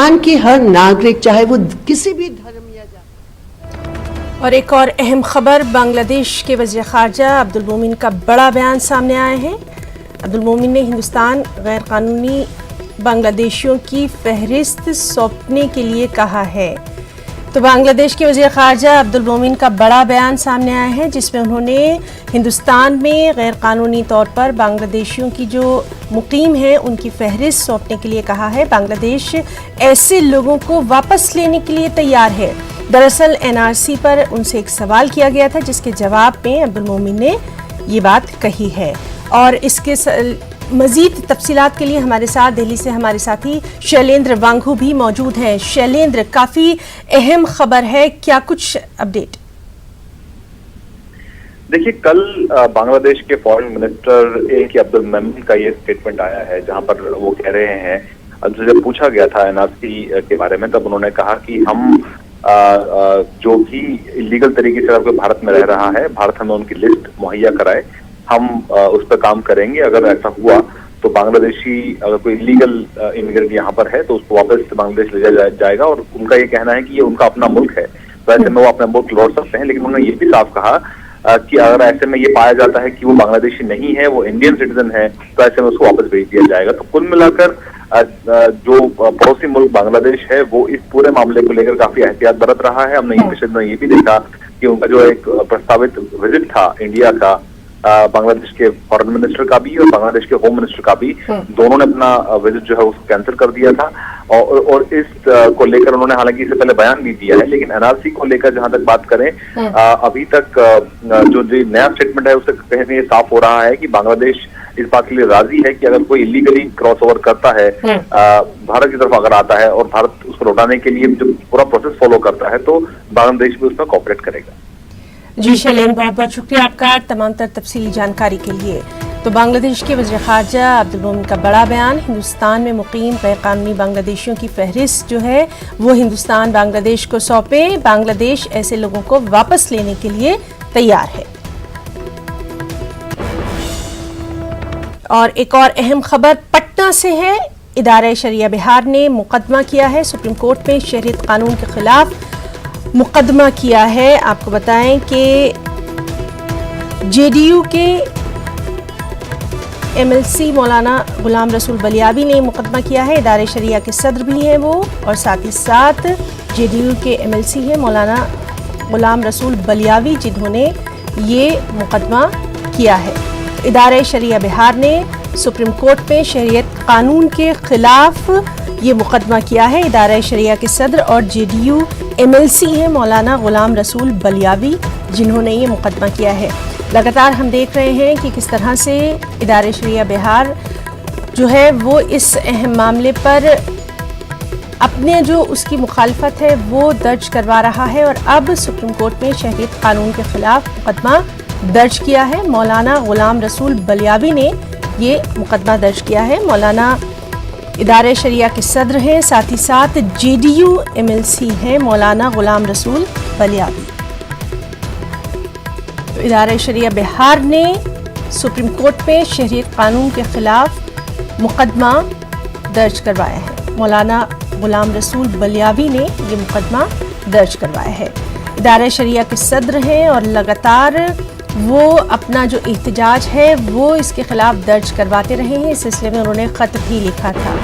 हिंदुस्तान के हर नागरिक, चाहे वो किसी भी धर्म या जाति। और एक और अहम खबर, बांग्लादेश के वज़ीर ख़ारजा अब्दुल मोमिन का बड़ा बयान सामने आया है। अब्दुल मोमिन ने हिंदुस्तान गैर कानूनी बांग्लादेशियों की फहरिस्त सौंपने के लिए कहा है। तो बांग्लादेश के वज़ीर ख़ारजा अब्दुल मोमिन का बड़ा बयान सामने आया है, जिसमें उन्होंने हिंदुस्तान में गैर कानूनी तौर पर बांग्लादेशियों की जो मुकीम हैं उनकी फहरिस्त सौंपने के लिए कहा है। बांग्लादेश ऐसे लोगों को वापस लेने के लिए तैयार है। दरअसल एनआरसी पर उनसे एक सवाल किया गया था, जिसके जवाब में अब्दुल मोमिन ने ये बात कही है। और इसके मज़ीद तफसीलात के लिए हमारे साथ दिल्ली से हमारे साथी शैलेंद्र वांगू भी मौजूद हैं। शैलेंद्र, काफ़ी अहम खबर है, क्या कुछ अपडेट? देखिए, कल बांग्लादेश के फॉरेन मिनिस्टर अब्दुल मोमिन का ये स्टेटमेंट आया है, जहां पर वो कह रहे हैं, जब पूछा गया था एनआरसी के बारे में, तब उन्होंने कहा कि हम जो भी इलीगल तरीके से अगर भारत में रह रहा है, भारत हमें उनकी लिस्ट मुहैया कराए, हम उस पर काम करेंगे। अगर ऐसा हुआ तो बांग्लादेशी अगर कोई इलीगल इमिग्रेंट यहाँ पर है तो उसको वापस बांग्लादेश ले जाएगा। और उनका ये कहना है कि ये उनका अपना मुल्क है, तो ऐसे में वो अपना मुल्क लौट सकते हैं। लेकिन उन्होंने ये भी साफ कहा कि अगर ऐसे में ये पाया जाता है कि वो बांग्लादेशी नहीं है, वो इंडियन सिटीजन है, तो ऐसे में उसको वापस भेज दिया जाएगा। तो कुल मिलाकर जो पड़ोसी मुल्क बांग्लादेश है वो इस पूरे मामले को लेकर काफी एहतियात बरत रहा है। हमने पिछले दिनों ये भी देखा कि उनका जो एक प्रस्तावित विजिट था इंडिया का, बांग्लादेश के फॉरेन मिनिस्टर का भी और बांग्लादेश के होम मिनिस्टर का भी, दोनों ने अपना विजिट जो है उसको कैंसिल कर दिया था। और इस को लेकर उन्होंने हालांकि इससे पहले बयान भी दिया है, लेकिन एनआरसी को लेकर जहां तक बात करें, अभी तक जो नया स्टेटमेंट है उससे कहीं से ये साफ हो रहा है कि बांग्लादेश इस बात के लिए राजी है कि अगर कोई इलीगली क्रॉस ओवर करता है, भारत की तरफ अगर आता है और भारत उसको लौटाने के लिए जो पूरा प्रोसेस फॉलो करता है, तो बांग्लादेश भी उसमें कोऑपरेट करेगा। जी शैलेंद्र, बहुत बहुत शुक्रिया आपका तमाम तर तफसीली जानकारी के लिए। तो बांग्लादेश के वज़ीर ख़ारजा अब्दुल मोमिन का बड़ा बयान, हिंदुस्तान में मुकीम गैर कानूनी बांग्लादेशियों की फहरिस्त जो है वो हिंदुस्तान बांग्लादेश को सौंपे। बांग्लादेश ऐसे लोगों को वापस लेने के लिए तैयार है। और एक और अहम खबर पटना से है। इदारे शरिया बिहार ने मुकदमा किया है, सुप्रीम कोर्ट में शहरियत कानून के खिलाफ मुकदमा किया है। आपको बताएं कि जेडीयू के एमएलसी मौलाना गुलाम रसूल बलियावी ने मुकदमा किया है। इदारे शरिया के सदर भी हैं वो, और साथ ही साथ जेडीयू के एमएलसी हैं मौलाना गुलाम रसूल बलियावी, जिन्होंने ये मुकदमा किया है। इदारे शरिया बिहार ने सुप्रीम कोर्ट में शरीयत कानून के खिलाफ ये मुकदमा किया है। इदारा शरिया के सदर और जेडीयू एमएलसी हैं मौलाना गुलाम रसूल बलियावी, जिन्होंने ये मुकदमा किया है। लगातार हम देख रहे हैं कि किस तरह से इदारे शरिया बिहार जो है वो इस अहम मामले पर अपने जो उसकी मुखालफत है वो दर्ज करवा रहा है, और अब सुप्रीम कोर्ट में शहरियत कानून के खिलाफ मुकदमा दर्ज किया है। मौलाना गुलाम रसूल बलियावी ने ये मुकदमा दर्ज किया है। मौलाना इदारे शरिया के सदर हैं, साथ ही साथ जेडीयू एमएलसी हैं मौलाना गुलाम रसूल बलियावी। तो इदारे शरिया बिहार ने सुप्रीम कोर्ट में शहरियत कानून के खिलाफ मुकदमा दर्ज करवाया है। मौलाना गुलाम रसूल बलियावी ने ये मुकदमा दर्ज करवाया है। इदारे शरिया के सदर हैं और लगातार वो अपना जो एहतजाज है वो इसके खिलाफ दर्ज करवाते रहे हैं। इस सिलसिले में उन्होंने खत भी लिखा था।